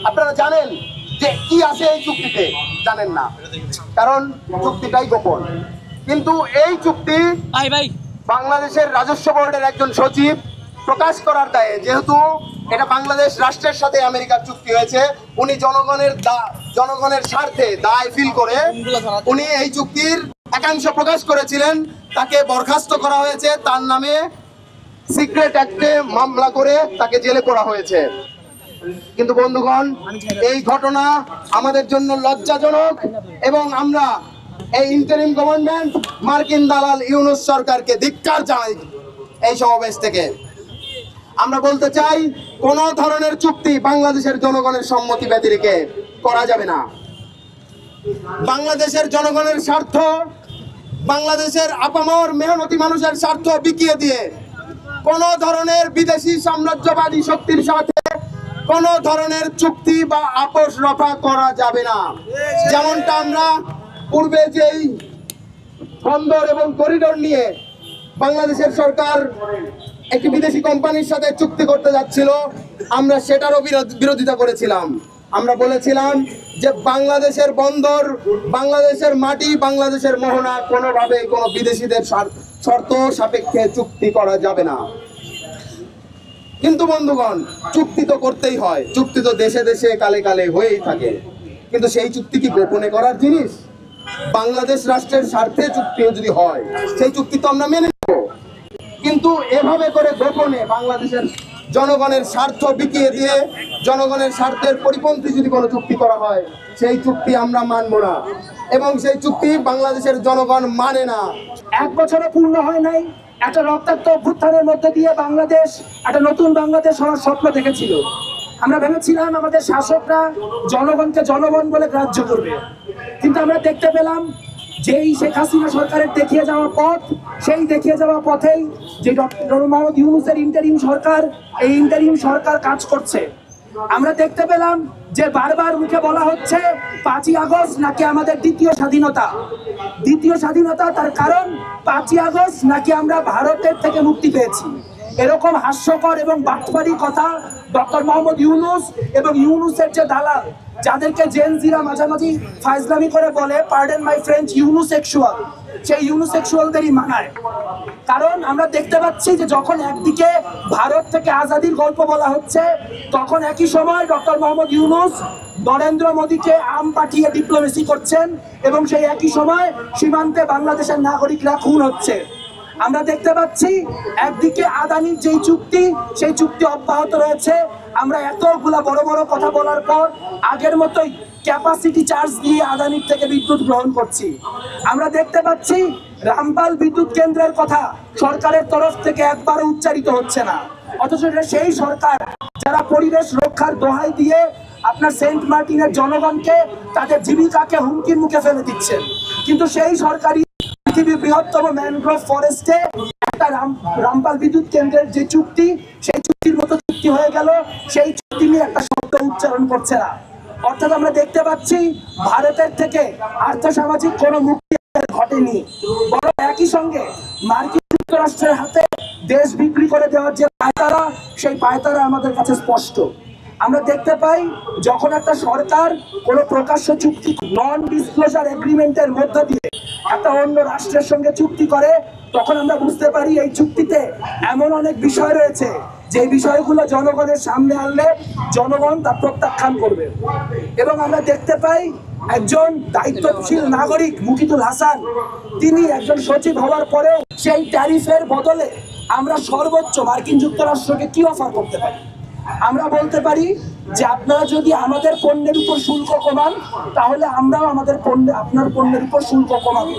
আপনারা জানেন যে কি আছে এই চুক্তিতে? জানেন না, কারণ চুক্তিটাই গোপন। কিন্তু এই চুক্তি বাংলাদেশের রাজস্ব বোর্ডের একজন সচিব প্রকাশ করার দায়ে, যেহেতু এটা বাংলাদেশ রাষ্ট্রের সাথে আমেরিকার চুক্তি হয়েছে, উনি জনগণের স্বার্থে দায় ফিল করে উনি এই চুক্তির একাংশ প্রকাশ করেছিলেন। তাকে বরখাস্ত করা হয়েছে, তার নামে সিক্রেট অ্যাক্টে মামলা করে তাকে জেলে পোড়া হয়েছে। কিন্তু বন্ধুগণ, এই ঘটনা আমাদের জন্য লজ্জাজনক এবং আমরা এই ইন্টারিম গভর্নমেন্ট মার্কিন দালাল ইউনূস সরকারকে ধিক্কার জানাই। এই সমাবেশ থেকে আমরা বলতে চাই, কোন ধরনের চুক্তি বাংলাদেশের জনগণের সম্মতি ব্যতি রেখে করা যাবে না। বাংলাদেশের জনগণের স্বার্থ, বাংলাদেশের আপামর মেহনতি মানুষের স্বার্থ বিকিয়ে দিয়ে কোন ধরনের বিদেশি সাম্রাজ্যবাদী শক্তির সাথে কোন ধরনের চুক্তি বা আপোষ রফা করা যাবে না। যেমনটা আমরা পূর্বে যেই বন্দর এবং করিডোর নিয়ে বাংলাদেশের সরকার একটি বিদেশি কোম্পানির সাথে চুক্তি করতে যাচ্ছিল, আমরা সেটারও বিরোধিতা করেছিলাম। আমরা বলেছিলাম যে বাংলাদেশের বন্দর, বাংলাদেশের মাটি, বাংলাদেশের মোহনা কোনোভাবেই কোনো বিদেশিদের শর্ত সাপেক্ষে চুক্তি করা যাবে না। কিন্তু বন্ধুগণ, চুক্তি তো করতেই হয়, চুক্তি তো দেশে দেশে কালে কালে হয়েই থাকে। কিন্তু সেই চুক্তি কি গোপনে করার জিনিস? বাংলাদেশ রাষ্ট্রের স্বার্থে চুক্তিও যদি হয়, সেই চুক্তি তো আমরা মেনে নেব। কিন্তু এভাবে করে গোপনে বাংলাদেশের জনগণের স্বার্থ বিকিয়ে দিয়ে জনগণের স্বার্থের পরিপন্থী যদি কোনো চুক্তি করা হয়, সেই চুক্তি আমরা মানব না এবং সেই চুক্তি বাংলাদেশের জনগণ মানে না। 1 বছরও পূর্ণ হয় নাই, একটা রক্তাক্ত অভ্যুত্থানের মধ্যে দিয়ে বাংলাদেশ একটা নতুন বাংলাদেশ হওয়ার স্বপ্ন দেখেছিল। আমরা ভেবেছিলাম আমাদের শাসকরা জনগণকে জনগণ বলে গ্রাহ্য করবে, কিন্তু আমরা দেখতে পেলাম যেই শেখ হাসিনা সরকারের দেখিয়ে যাওয়া পথ, সেই দেখিয়ে যাওয়া পথেই যে ডক্টর মোহাম্মদ ইউনূসের ইন্টারিম সরকার, এই ইন্টারিম সরকার কাজ করছে। আমরা দেখতে পেলাম যে বারবার মুখে বলা হচ্ছে 5ই আগস্ট নাকি আমাদের দ্বিতীয় স্বাধীনতা। দ্বিতীয় স্বাধীনতা, তার কারণ 5ই আগস্ট নাকি আমরা ভারতের থেকে মুক্তি পেয়েছি। এরকম হাস্যকর এবং বাটপারি কথা ডক্টর মোহাম্মদ ইউনূস এবং ইউনূসের যে দালাল, যাদেরকে জেনজিরা মাঝামাঝি ফাইজলামি করে বলে, পার্ডন মাই ফ্রেঞ্চ, ইউনুসেক্সুয়াল, সেই ইউনুসেক্সুয়ালদেরই মানায়। কারণ আমরা দেখতে পাচ্ছি যে যখন একদিকে ভারত থেকে আজাদির গল্প বলা হচ্ছে, তখন একই সময় ডক্টর মোহাম্মদ ইউনূস নরেন্দ্র মোদীকে আম পাঠিয়ে ডিপ্লোমেসি করছেন এবং সেই একই সময় সীমান্তে বাংলাদেশের নাগরিকরা খুন হচ্ছে। আমরা দেখতে পাচ্ছি একদিকে আদানির যেই চুক্তি, সেই চুক্তি অব্যাহত রয়েছে। আমরা এতগুলা বড় বড় কথা বলার পর আগের মতোই ক্যাপাসিটি চার্জ দিয়ে আদানির থেকে বিদ্যুৎ গ্রহণ করছি। আমরা দেখতে পাচ্ছি রামপাল বিদ্যুৎ কেন্দ্রের কথা সরকারের তরফ থেকে একবারও উচ্চারিত হচ্ছে না, অথচ সেই সরকার যারা পরিবেশ রক্ষার দোহাই দিয়ে আপনার সেন্ট মার্টিনের জনগণকে তাদের জীবিকাকে হুমকির মুখে ফেলে দিচ্ছেন। কিন্তু সেই সরকারি পৃথিবীর বৃহত্তম ম্যানগ্রোভ ফরেস্টে একটা রামপাল বিদ্যুৎ কেন্দ্রের যে চুক্তি, সেই চুক্তির মতো চুক্তি হয়ে গেল, সেই চুক্তি নিয়ে একটা শব্দ উচ্চারণ করছে না। অর্থাৎ আমরা দেখতে পাচ্ছি ভারতের থেকে আর্থসামাজিক কোনো মুক্তি ঘটেনি, বরং একই সঙ্গে মার্কিন যুক্তরাষ্ট্রের হাতে দেশ বিক্রি করে দেওয়ার যে পায়তারা, সেই পায়তারা আমাদের কাছে স্পষ্ট। আমরা দেখতে পাই যখন একটা সরকার কোনো প্রকাশ্য চুক্তি, নন ডিসক্লোজার এগ্রিমেন্টের মধ্য দিয়ে একটা অন্য রাষ্ট্রের সঙ্গে চুক্তি করে, তখন আমরা বুঝতে পারি এই চুক্তিতে এমন অনেক বিষয় রয়েছে যে বিষয়গুলো জনগণের সামনে আনলে জনগণ তা প্রত্যাখ্যান করবে। এবং আমরা দেখতে পাই একজন দায়িত্বশীল নাগরিক মুকিতুল হাসান, তিনি একজন সচিব হওয়ার পরেও সেই ট্যারিফের বদলে আমরা সর্বোচ্চ মার্কিন যুক্তরাষ্ট্রকে কি অফার করতে পারি? আমরা বলতে পারি যে আপনারা যদি আমাদের পণ্যের উপর শুল্ক কমান, তাহলে আমরাও আমাদের আপনার পণ্যের উপর শুল্ক কমাবো।